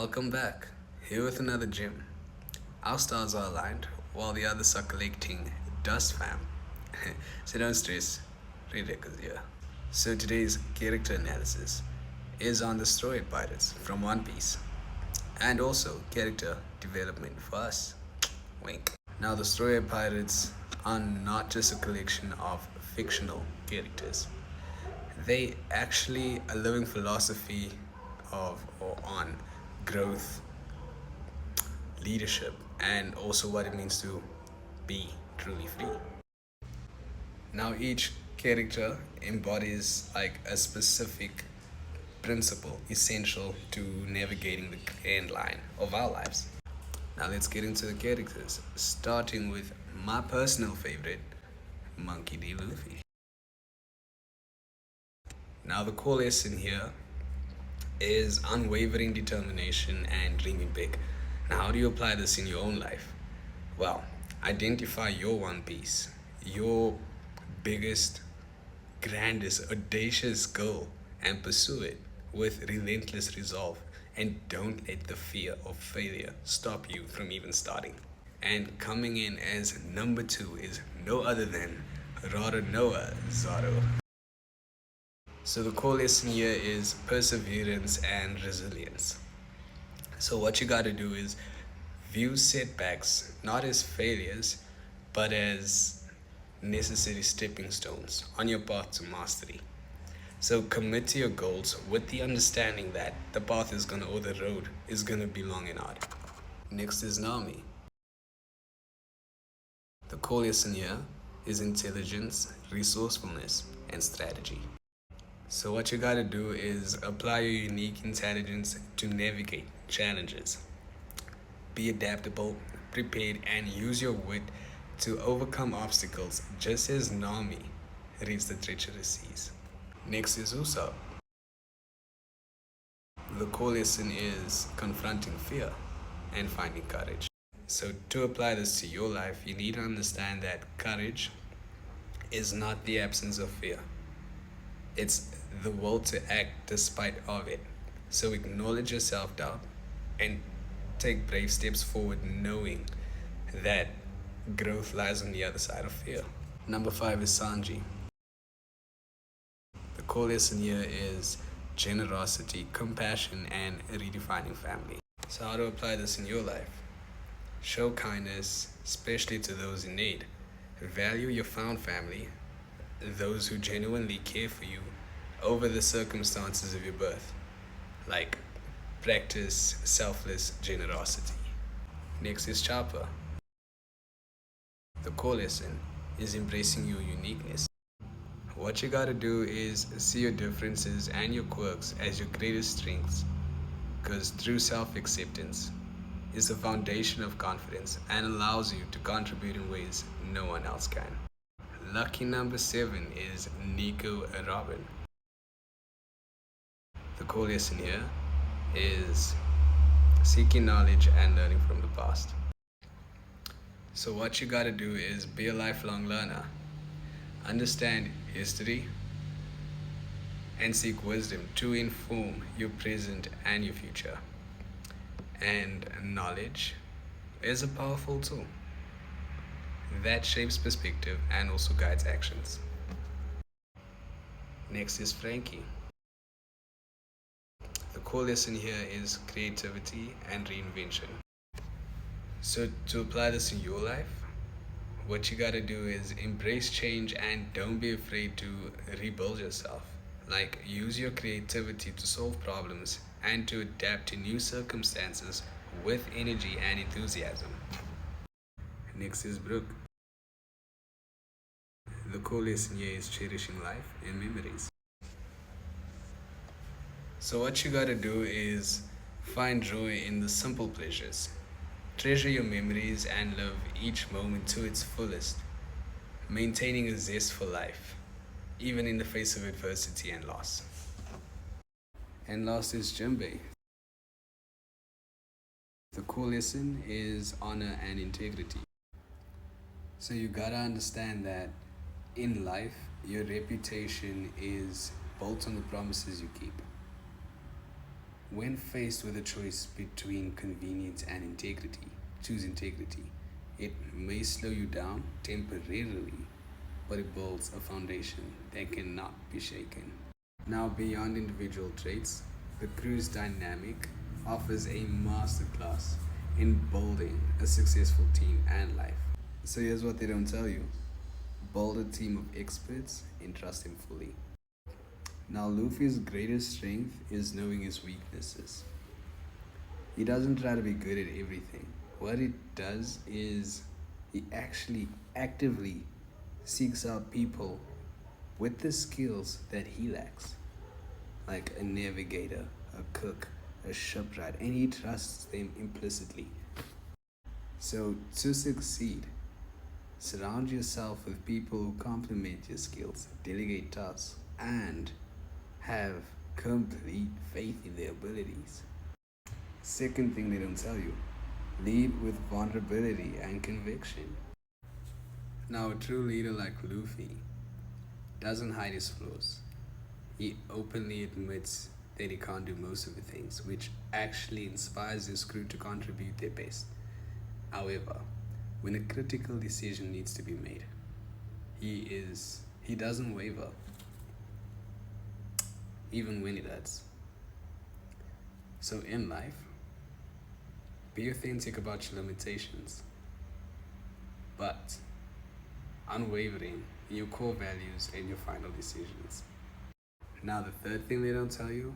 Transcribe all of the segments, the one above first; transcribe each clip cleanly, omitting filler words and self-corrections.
Welcome back, here with another gem. Our stars are aligned while the others are collecting dust, fam. So don't stress, Redek is here. So today's character analysis is on the Stroid Pirates from One Piece, and also character development for us. Wink. Now, the Stroid Pirates are not just a collection of fictional characters, they actually a living philosophy of or on growth, leadership, and also what it means to be truly free. Now each character embodies like a specific principle essential to navigating the grand line of our lives. Now let's get into the characters, starting with my personal favorite, Monkey D. Luffy. Now the core lesson here is unwavering determination and dreaming big. Now, how do you apply this in your own life? Well, identify your One Piece, your biggest, grandest, audacious goal, and pursue it with relentless resolve. And don't let the fear of failure stop you from even starting. And coming in as number two is no other than Noah Zoro. So the core lesson here is perseverance and resilience. So what you got to do is view setbacks not as failures, but as necessary stepping stones on your path to mastery. So commit to your goals with the understanding that the path is gonna or the road is gonna be long and hard. Next is Nami. The core lesson here is intelligence, resourcefulness, and strategy. So what you gotta do is apply your unique intelligence to navigate challenges. Be adaptable, prepared, and use your wit to overcome obstacles just as Nami reads the treacherous seas. Next is Usopp. The core lesson is confronting fear and finding courage. So to apply this to your life, you need to understand that courage is not the absence of fear. It's the will to act despite of it. So acknowledge your self-doubt and take brave steps forward knowing that growth lies on the other side of fear. Number 5 is Sanji. The core lesson here is generosity, compassion, and redefining family. So how to apply this in your life? Show kindness, especially to those in need. Value your found family, those who genuinely care for you, over the circumstances of your birth. Like, practice selfless generosity. Next is Chopper. The core lesson is embracing your uniqueness. What you gotta do is see your differences and your quirks as your greatest strengths, because true self acceptance is the foundation of confidence and allows you to contribute in ways no one else can. Lucky number 7 is Nico Robin. The core lesson here is seeking knowledge and learning from the past. So what you gotta do is be a lifelong learner. Understand history and seek wisdom to inform your present and your future. And knowledge is a powerful tool that shapes perspective and also guides actions. Next is Frankie. The core lesson here is creativity and reinvention. So to apply this in your life, what you gotta do is embrace change and don't be afraid to rebuild yourself. Like, use your creativity to solve problems and to adapt to new circumstances with energy and enthusiasm. Next is Brooke. The core lesson here is cherishing life and memories. So what you gotta do is find joy in the simple pleasures. Treasure your memories and live each moment to its fullest, maintaining a zest for life, even in the face of adversity and loss. And last is Jimbei. The core lesson is honor and integrity. So you gotta understand that in life, your reputation is built on the promises you keep. When faced with a choice between convenience and integrity, choose integrity. It may slow you down temporarily, but it builds a foundation that cannot be shaken. Now, beyond individual traits, the crew's dynamic offers a masterclass in building a successful team and life. So, here's what they don't tell you: build a team of experts and trust him fully. Now, Luffy's greatest strength is knowing his weaknesses. He doesn't try to be good at everything. What he does is he actually actively seeks out people with the skills that he lacks, like a navigator, a cook, a shipwright, and he trusts them implicitly. So, to succeed, surround yourself with people who complement your skills, delegate tasks, and have complete faith in their abilities. Second thing they don't tell you: lead with vulnerability and conviction. Now, a true leader like Luffy doesn't hide his flaws. He openly admits that he can't do most of the things, which actually inspires his crew to contribute their best. However, when a critical decision needs to be made, he doesn't waver, even when it hurts. So in life, be authentic about your limitations, but unwavering in your core values and your final decisions. Now, the third thing they don't tell you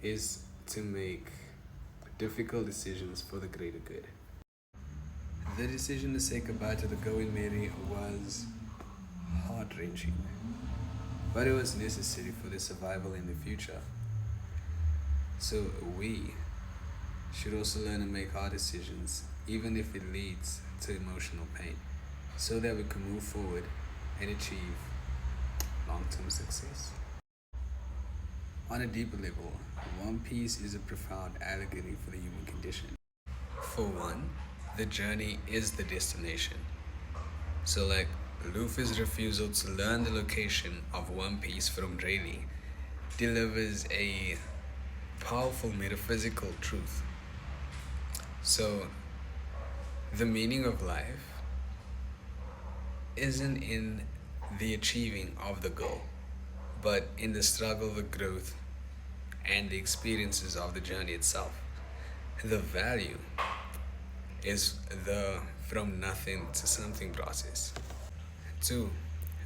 is to make difficult decisions for the greater good. The decision to say goodbye to the Going Merry was heart-wrenching, but it was necessary for their survival in the future. So we should also learn to make hard decisions, even if it leads to emotional pain, so that we can move forward and achieve long-term success. On a deeper level, One Piece is a profound allegory for the human condition. For one, the journey is the destination. So like Luffy's refusal to learn the location of One Piece from Rayleigh delivers a powerful metaphysical truth. So the meaning of life isn't in the achieving of the goal, but in the struggle, the growth, and the experiences of the journey itself. The value is the from nothing to something process. Two,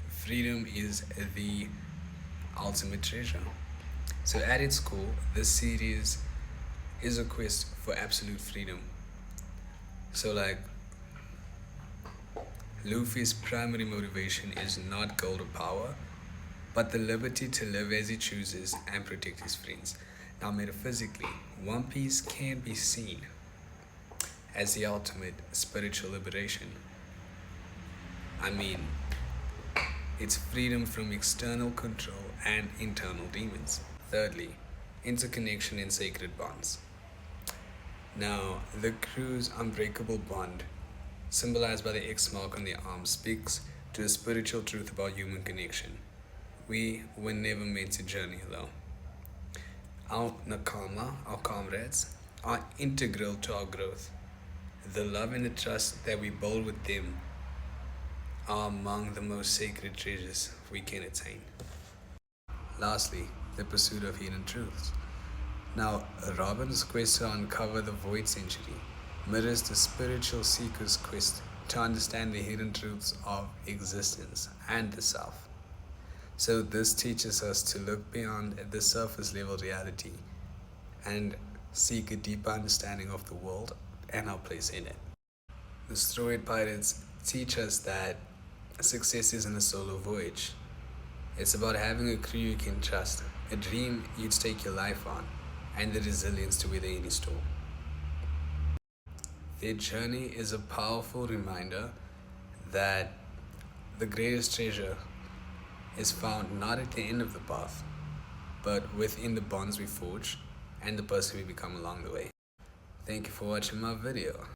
freedom is the ultimate treasure. So at its core, this series is a quest for absolute freedom. So like Luffy's primary motivation is not gold or power, but the liberty to live as he chooses and protect his friends. Now, metaphysically, One Piece can be seen as the ultimate spiritual liberation. I mean, it's freedom from external control and internal demons. Thirdly, interconnection and sacred bonds. Now, the crew's unbreakable bond, symbolized by the X mark on their arm, speaks to a spiritual truth about human connection. We were never meant to journey alone. Our Nakama, our comrades, are integral to our growth. The love and the trust that we build with them are among the most sacred treasures we can attain. Lastly, the pursuit of hidden truths. Now, Robin's quest to uncover the Void Century mirrors the spiritual seeker's quest to understand the hidden truths of existence and the self. So this teaches us to look beyond the surface level reality and seek a deeper understanding of the world and our place in it. The Stroid Pirates teach us that success isn't a solo voyage. It's about having a crew you can trust, a dream you'd stake your life on, and the resilience to weather any storm. Their journey is a powerful reminder that the greatest treasure is found not at the end of the path, but within the bonds we forge and the person we become along the way. Thank you for watching my video.